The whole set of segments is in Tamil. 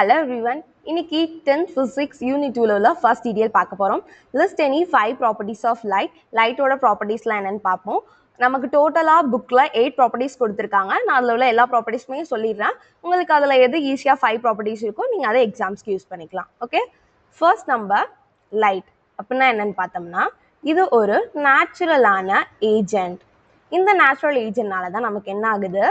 Hello everyone. இன்னைக்கு 10th physics unit 2ல உள்ள first detail பார்க்க போறோம். List any 5 properties of light. Lightோட propertiesலாம் என்னன்னு பார்ப்போம். நமக்கு டோட்டலா புக்ல 8 properties கொடுத்திருக்காங்க. நான் அதுல உள்ள எல்லா propertiesமே சொல்லிடுறேன். உங்களுக்கு அதுல எது ஈஸியா 5 properties இருக்கோ நீங்க அதை எக்ஸாம்ஸ்க்கு யூஸ் பண்ணிக்கலாம். ஓகே? First number light. அப்படின்னா என்னன்னு பார்த்தோம்னா இது ஒரு நேச்சுரலான ஏஜென்ட். இந்த நேச்சுரல் ஏஜென்ட்னால தான் நமக்கு என்ன ஆகுது,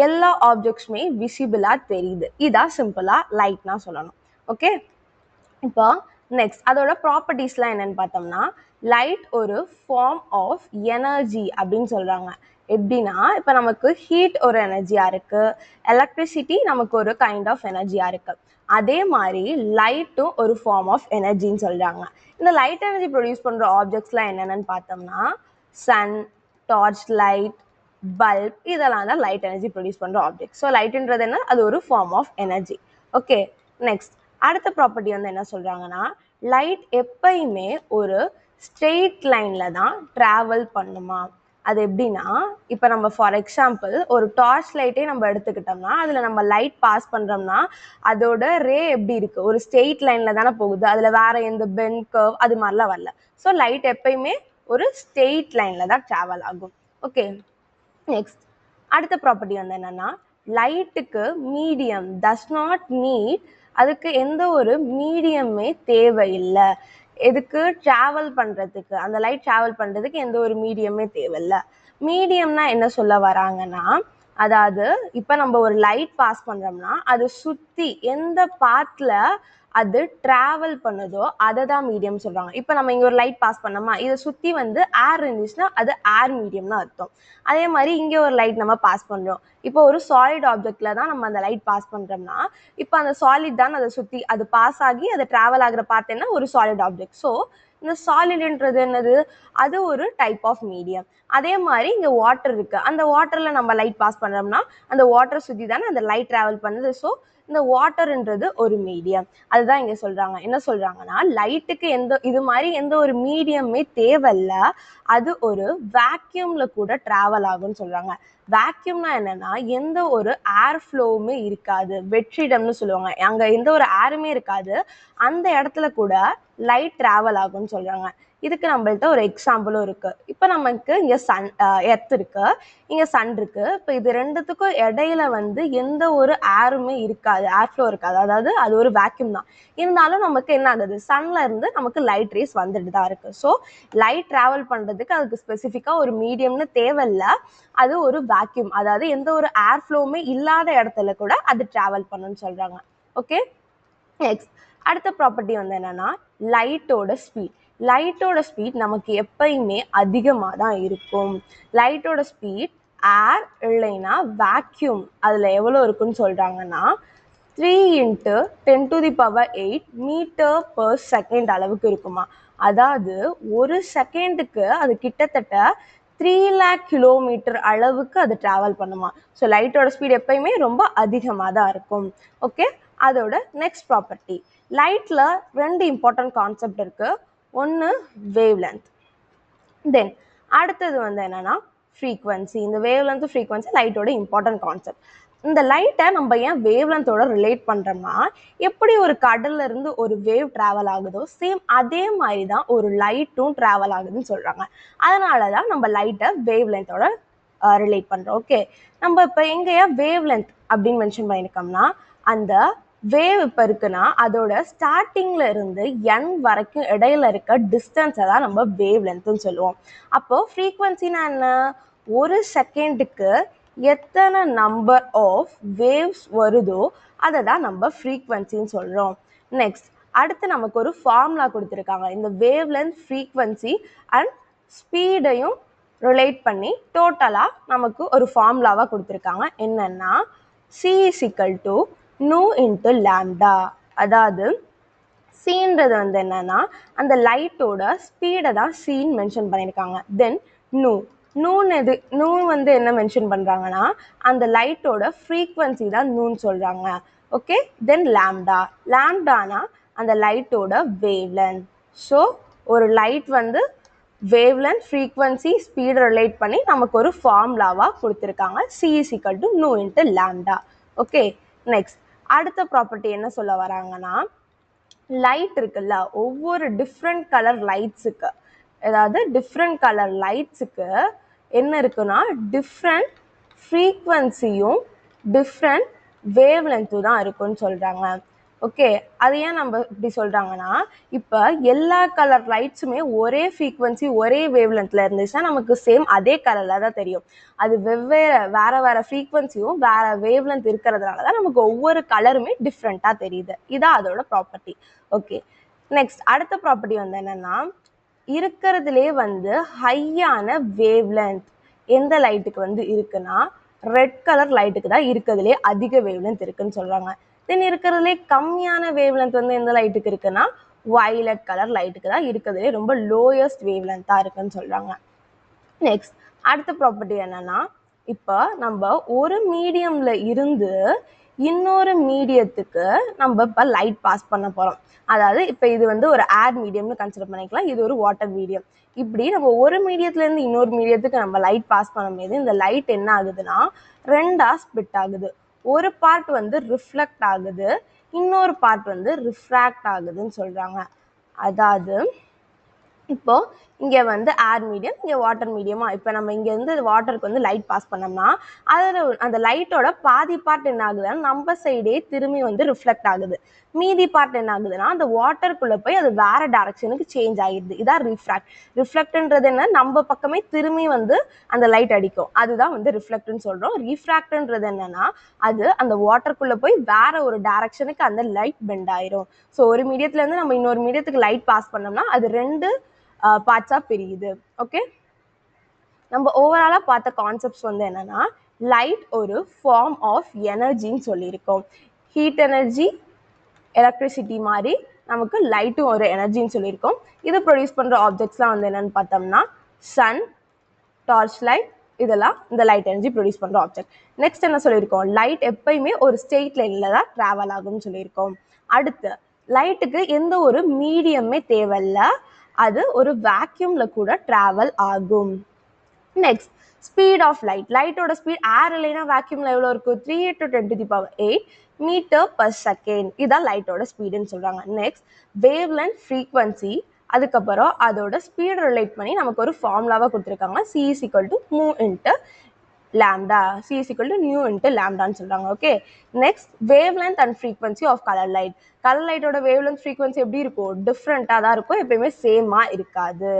எல்லா ஆப்ஜெக்ட்ஸுமே விசிபிளா தெரியுது. இதான் சிம்பிளா லைட்னா சொல்லணும். ஓகே, இப்போ நெக்ஸ்ட் அதோட ப்ராப்பர்ட்டிஸ்லாம் என்னன்னு பார்த்தோம்னா லைட் ஒரு ஃபார்ம் ஆஃப் எனர்ஜி அப்படின்னு சொல்றாங்க. எப்படின்னா இப்போ நமக்கு ஹீட் ஒரு எனர்ஜியா இருக்கு, எலக்ட்ரிசிட்டி நமக்கு ஒரு கைண்ட் ஆஃப் எனர்ஜியா இருக்கு. அதே மாதிரி லைட்டும் ஒரு ஃபார்ம் ஆஃப் எனர்ஜின்னு சொல்றாங்க. இந்த லைட் எனர்ஜி ப்ரொடியூஸ் பண்ற ஆப்ஜெக்ட்ஸ்லாம் என்னென்னு பார்த்தோம்னா சன், டார்ச் லைட், பல்ப், இதெல்லாம் தான் லைட் எனர்ஜி ப்ரொடியூஸ் பண்ணுற ஆப்ஜெக்ட். ஸோ லைட்ன்றது என்ன, அது ஒரு form of energy. Okay, next அடுத்த ப்ராப்பர்ட்டி வந்து என்ன சொல்கிறாங்கன்னா லைட் எப்பயுமே ஒரு ஸ்ட்ரெயிட் லைனில் தான் ட்ராவல் பண்ணுமா. அது எப்படின்னா இப்போ நம்ம ஃபார் எக்ஸாம்பிள் ஒரு டார்ச் லைட்டே நம்ம எடுத்துக்கிட்டோம்னா அதில் நம்ம லைட் பாஸ் பண்ணுறோம்னா அதோட ரே எப்படி இருக்குது, ஒரு ஸ்ட்ரெயிட் லைனில் தானே போகுது, அதில் வேற எந்த பெண்ட் கர்வ் அது மாதிரிலாம் வரல. ஸோ லைட் எப்பயுமே ஒரு ஸ்ட்ரெயிட் லைனில் தான் ட்ராவல் ஆகும். ஓகே, நெக்ஸ்ட் அடுத்த ப்ராப்பர்ட்டி வந்து என்னன்னா லைட்டுக்கு மீடியம் டஸ் நாட் நீட், அதுக்கு எந்த ஒரு மீடியமே தேவையில்லை. எதுக்கு, ட்ராவல் பண்ணுறதுக்கு, அந்த லைட் ட்ராவல் பண்ணுறதுக்கு எந்த ஒரு மீடியமே தேவையில்லை. மீடியம்னா என்ன சொல்ல வராங்கன்னா அதாவது இப்போ நம்ம ஒரு லைட் பாஸ் பண்ணுறோம்னா அது சுற்றி எந்த பாத்தில் அது ட்ராவல் பண்ணுதோ அதை தான் மீடியம் சொல்கிறாங்க. இப்போ நம்ம இங்கே ஒரு லைட் பாஸ் பண்ணோமா, இதை சுற்றி வந்து ஏர் இருந்துச்சுன்னா அது ஏர் மீடியம்னு அர்த்தம். அதே மாதிரி இங்கே ஒரு லைட் நம்ம பாஸ் பண்ணுறோம், இப்போ ஒரு சாலிட் ஆப்ஜெக்டில் தான் நம்ம அந்த லைட் பாஸ் பண்ணுறோம்னா இப்போ அந்த சாலிட் தான் அதை சுற்றி அது பாஸ் ஆகி அது ட்ராவல் ஆகிற பார்த்தேன்னா ஒரு சாலிட் ஆப்ஜெக்ட். ஸோ இந்த சாலிட்ன்றது என்னது, அது ஒரு டைப் ஆஃப் மீடியம். அதே மாதிரி இங்கே வாட்டர் இருக்குது, அந்த வாட்டரில் நம்ம லைட் பாஸ் பண்ணுறோம்னா அந்த வாட்டரை சுற்றி தானே அந்த லைட் ட்ராவல் பண்ணுது. ஸோ இந்த வாட்டர்ன்றது ஒரு மீடியம். அதுதான் இங்கே சொல்கிறாங்க. என்ன சொல்கிறாங்கன்னா லைட்டுக்கு இது மாதிரி எந்த ஒரு மீடியமே தேவையில்ல, அது ஒரு வேக்யூமில் கூட ட்ராவல் ஆகும்னு சொல்கிறாங்க. வேக்யூம்னா என்னன்னா எந்த ஒரு ஏர் ஃப்ளோவுமே இருக்காது, வெற்றிடம்னு சொல்லுவாங்க. அங்கே எந்த ஒரு ஏருமே இருக்காது, அந்த இடத்துல கூட லைட் ட்ராவல் ஆகும்னு சொல்கிறாங்க. இதுக்கு நம்மள்ட்ட ஒரு எக்ஸாம்பிளும் இருக்குது. இப்போ நமக்கு இங்கே எர்த் இருக்குது, இங்கே சன் இருக்குது. இப்போ இது ரெண்டுத்துக்கும் இடையில வந்து எந்த ஒரு ஏருமே இருக்காது, ஏர் ஃப்ளோ இருக்காது, அதாவது அது ஒரு வேக்யூம் தான். இருந்தாலும் நமக்கு என்ன ஆகுது, சன்ல இருந்து நமக்கு லைட் ரேஸ் வந்துட்டு தான் இருக்குது. ஸோ லைட் ட்ராவல் பண்ணுறதுக்கு அதுக்கு ஸ்பெசிஃபிக்காக ஒரு மீடியம்னு தேவையில்லை, அது ஒரு வேக்யூம், அதாவது எந்த ஒரு ஏர் ஃப்ளோவுமே இல்லாத இடத்துல கூட அது ட்ராவல் பண்ணுன்னு சொல்கிறாங்க. ஓகே, நெக்ஸ்ட் அடுத்த ப்ராப்பர்ட்டி வந்து என்னன்னா லைட்டோட ஸ்பீட். லைட்டோட ஸ்பீட் நமக்கு எப்பயுமே அதிகமாக தான் இருக்கும். லைட்டோட ஸ்பீட் ஏர் இல்லைன்னா வேக்யூம் அதில் எவ்வளோ இருக்குன்னு சொல்கிறாங்கன்னா 3 × 10⁸ மீட்டர் பர் செகண்ட் அளவுக்கு இருக்குமா. அதாவது ஒரு செகண்டுக்கு அது கிட்டத்தட்ட 3 lakh கிலோமீட்டர் அளவுக்கு அது ட்ராவல் பண்ணுமா. ஸோ லைட்டோட ஸ்பீட் எப்பயுமே ரொம்ப அதிகமாக தான் இருக்கும். ஓகே, அதோட நெக்ஸ்ட் ப்ராப்பர்ட்டி, லைட்டில் 2 இம்பார்ட்டன்ட் கான்செப்ட் இருக்குது. ஒன்று வேவ் லென்த், தென் அடுத்தது வந்து என்னன்னா ஃப்ரீக்வன்சி. இந்த வேவ் லென்த் ஃப்ரீக்வன்சி லைட்டோட இம்பார்ட்டன்ட் கான்செப்ட். இந்த லைட்டை நம்ம ஏன் வேவ் லென்த்தோட ரிலேட் பண்ணுறோம்னா எப்படி ஒரு கடல்ல இருந்து ஒரு வேவ் ட்ராவல் ஆகுதோ சேம் அதே மாதிரி தான் ஒரு லைட்டும் ட்ராவல் ஆகுதுன்னு சொல்கிறாங்க. அதனால தான் நம்ம லைட்டை வேவ் லென்த்தோட ரிலேட் பண்ணுறோம். ஓகே, நம்ம இப்போ எங்கேயா வேவ் லென்த் அப்படின்னு மென்ஷன் பண்ணியிருக்கோம்னா அந்த வேவ் இப்போ இருக்குன்னா அதோட ஸ்டார்டிங்ல இருந்து n வரைக்கும் இடையில இருக்க டிஸ்டன்ஸை தான் நம்ம வேவ் லென்த்னு சொல்லுவோம். அப்போ ஃப்ரீக்வன்சினா என்ன, ஒரு செகண்டுக்கு எத்தனை நம்பர் ஆஃப் வேவ்ஸ் வருதோ அதை தான் நம்ம ஃப்ரீக்வன்சின்னு சொல்கிறோம். நெக்ஸ்ட் அடுத்து நமக்கு ஒரு ஃபார்முலா கொடுத்துருக்காங்க. இந்த வேவ் லென்த், ஃப்ரீக்வன்சி அண்ட் ஸ்பீடையும் ரிலேட் பண்ணி டோட்டலாக நமக்கு ஒரு ஃபார்முலாவாக கொடுத்துருக்காங்க. என்னன்னா C = nu × lambda. அதாவது சீன்றது வந்து என்னன்னா அந்த லைட்டோட ஸ்பீடை தான் சீன் மென்ஷன் பண்ணியிருக்காங்க. தென் நூ வந்து என்ன மென்ஷன் பண்ணுறாங்கன்னா அந்த லைட்டோட ஃப்ரீக்வன்சி தான் நூன்னு சொல்கிறாங்க. ஓகே, தென் லாம்டானா அந்த லைட்டோட வேவ் லென்த். ஸோ ஒரு லைட் வந்து வேவ் லென்த், ஃப்ரீக்வன்சி, ஸ்பீடை ரிலேட் பண்ணி நமக்கு ஒரு ஃபார்முலாவாக கொடுத்துருக்காங்க. C = nu × lambda. Okay, next அடுத்த ப்ராப்பர்ட்டி என்ன சொல்ல வராங்கன்னா, லைட் இருக்குல்ல, ஒவ்வொரு டிஃப்ரெண்ட் கலர் லைட்ஸுக்கு, அதாவது டிஃப்ரெண்ட் கலர் லைட்ஸுக்கு என்ன இருக்குன்னா டிஃப்ரெண்ட் ஃப்ரீக்வன்சியும் டிஃப்ரெண்ட் வேவ் லென்த்தும் தான் இருக்குன்னு சொல்கிறாங்க. ஓகே, அது ஏன் நம்ம இப்படி சொல்கிறாங்கன்னா, இப்போ எல்லா கலர் லைட்ஸுமே ஒரே ஃப்ரீக்வன்சி ஒரே வேவ் லென்த்தில் இருந்துச்சுன்னா நமக்கு சேம் அதே கலரில் தான் தெரியும். அது வேறு ஃப்ரீக்வன்சியும் வேறு வேவ் லென்த் இருக்கிறதுனால தான் நமக்கு ஒவ்வொரு கலருமே டிஃப்ரெண்ட்டாக தெரியுது. இதான் அதோட ப்ராப்பர்ட்டி. ஓகே, நெக்ஸ்ட் அடுத்த ப்ராப்பர்ட்டி வந்து என்னென்னா, இருக்கிறதுலே வந்து ஹையான வேவ் லென்த் எந்த லைட்டுக்கு வந்து இருக்குன்னா ரெட் கலர் லைட்டுக்கு தான் இருக்கிறதுலே அதிக வேவ் லென்த் இருக்குன்னு சொல்கிறாங்க. தென் இருக்கிறதுலே கம்மியான வேவ் லென்த் வந்து எந்த லைட்டுக்கு இருக்குன்னா வயலட் கலர் லைட்டுக்கு தான் இருக்கிறதுலே ரொம்ப லோயஸ்ட் வேவ் லென்த்தாக இருக்குன்னு சொல்கிறாங்க. நெக்ஸ்ட் அடுத்த ப்ராப்பர்ட்டி என்னன்னா, இப்போ நம்ம ஒரு மீடியமில் இருந்து இன்னொரு மீடியத்துக்கு நம்ம இப்போ லைட் பாஸ் பண்ண போகிறோம். அதாவது இப்போ இது வந்து ஒரு ஏர் மீடியம்னு கன்சிடர் பண்ணிக்கலாம், இது ஒரு வாட்டர் மீடியம். இப்படி நம்ம ஒரு மீடியத்துலேருந்து இன்னொரு மீடியத்துக்கு நம்ம லைட் பாஸ் பண்ணும்போது இந்த லைட் என்ன ஆகுதுன்னா ரெண்டாக ஸ்பிட் ஆகுது. ஒரு பார்ட் வந்து ரிஃப்ளெக்ட் ஆகுது, இன்னொரு பார்ட் வந்து ரிஃப்ராக்ட் ஆகுதுன்னு சொல்கிறாங்க. அதாவது இப்போ இங்கே வந்து ஏர் மீடியம், இங்கே வாட்டர் மீடியமா, இப்போ நம்ம இங்கேருந்து வாட்டருக்கு வந்து லைட் பாஸ் பண்ணோம்னா அதில் அந்த லைட்டோட பாதி பார்ட் என்ன ஆகுதுன்னா நம்ம சைடே திரும்பி வந்து ரிஃப்ளெக்ட் ஆகுது. மீதி பார்ட் என்ன ஆகுதுன்னா அந்த வாட்டருக்குள்ளே போய் அது வேறு டைரக்ஷனுக்கு சேஞ்ச் ஆகிடுது. இதான் ரிஃப்ளெக்ட்ன்றது என்ன, நம்ம பக்கமே திரும்பி வந்து அந்த லைட் அடிக்கும், அதுதான் வந்து ரிஃப்ளெக்ட்னு சொல்கிறோம். ரிஃப்ராக்ட்ன்றது என்னன்னா அது அந்த வாட்டருக்குள்ளே போய் வேற ஒரு டைரக்ஷனுக்கு அந்த லைட் பெண்ட் ஆயிரும். ஸோ ஒரு மீடியத்துலேருந்து நம்ம இன்னொரு மீடியத்துக்கு லைட் பாஸ் பண்ணோம்னா அது ரெண்டு பார்ட்ஸாக பிரியுது. ஓகே, நம்ம ஓவராலாக பார்த்த கான்செப்ட்ஸ் வந்து என்னென்னா, லைட் ஒரு ஃபார்ம் ஆஃப் எனர்ஜின்னு சொல்லியிருக்கோம். ஹீட் எனர்ஜி, எலக்ட்ரிசிட்டி மாதிரி நமக்கு லைட்டும் ஒரு எனர்ஜின்னு சொல்லியிருக்கோம். இதை ப்ரொடியூஸ் பண்ணுற ஆப்ஜெக்ட்ஸ்லாம் வந்து என்னென்னு பார்த்தோம்னா சன், டார்ச் லைட், இதெல்லாம் இந்த லைட் எனர்ஜி ப்ரொடியூஸ் பண்ணுற ஆப்ஜெக்ட். நெக்ஸ்ட் என்ன சொல்லியிருக்கோம், லைட் எப்பயுமே ஒரு ஸ்ட்ரெயிட் லைனில் தான் ட்ராவல் ஆகும்னு சொல்லியிருக்கோம். அடுத்து லைட்டுக்கு எந்த ஒரு மீடியமே தேவையில்லை, அது ஒரு வேக்யூம்ல கூட ட்ராவல் ஆகும். நெக்ஸ்ட் ஸ்பீட் ஆஃப் லைட், லைட்டோட ஸ்பீட் ஏர் இல்லைன்னா வேக்யூம்ல எவ்வளோ இருக்கும், 3 × 10⁸ மீட்டர்/செகண்ட், இதான் லைட்டோட ஸ்பீடுன்னு சொல்றாங்க. நெக்ஸ்ட் வேவ் லென்த், ஃப்ரீக்வன்சி, அதுக்கப்புறம் அதோட ஸ்பீடு ரிலேட் பண்ணி நமக்கு ஒரு ஃபார்முலாவாக கொடுத்துருக்காங்க, c = mu × lambda, c = nu × lambdaன்னு சொல்றாங்க. Okay, next wavelength and frequency of colour light. Colour லைட்டோட வேவ் லென்த் ஃப்ரீக்வன்சி எப்படி இருக்கும், டிஃப்ரெண்ட்டாக தான் இருக்கும், எப்பயுமே சேமாக இருக்காது.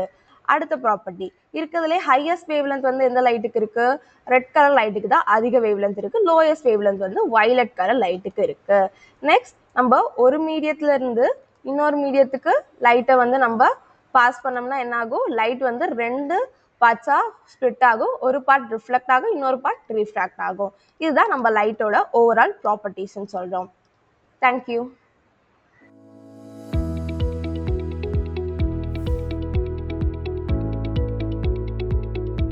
அடுத்த ப்ராப்பர்ட்டி, இருக்கிறதுலே ஹையஸ்ட் வேவ் லென்த் வந்து எந்த லைட்டுக்கு இருக்கு, ரெட் கலர் லைட்டுக்கு தான் அதிக வேவ் லென்த் இருக்கு. லோயஸ்ட் வேவ் லென்த் வந்து வயலட் கலர் லைட்டுக்கு இருக்கு. நெக்ஸ்ட் நம்ம ஒரு மீடியத்துல இருந்து இன்னொரு மீடியத்துக்கு லைட்டை வந்து நம்ம பாஸ் பண்ணோம்னா என்ன ஆகும், லைட் வந்து ரெண்டு பார்ட்ஸாக ஸ்ப்ளிட் ஆகும், ஒரு பார்ட் ரிஃப்ளெக்ட் ஆகும், இன்னொரு பார்ட் ரிஃப்ராக்ட் ஆகும். இதுதான் நம்ம லைட்டோட ஓவரால் ப்ராப்பர்ட்டிஸ்ன்னு சொல்கிறோம். தேங்க்யூ.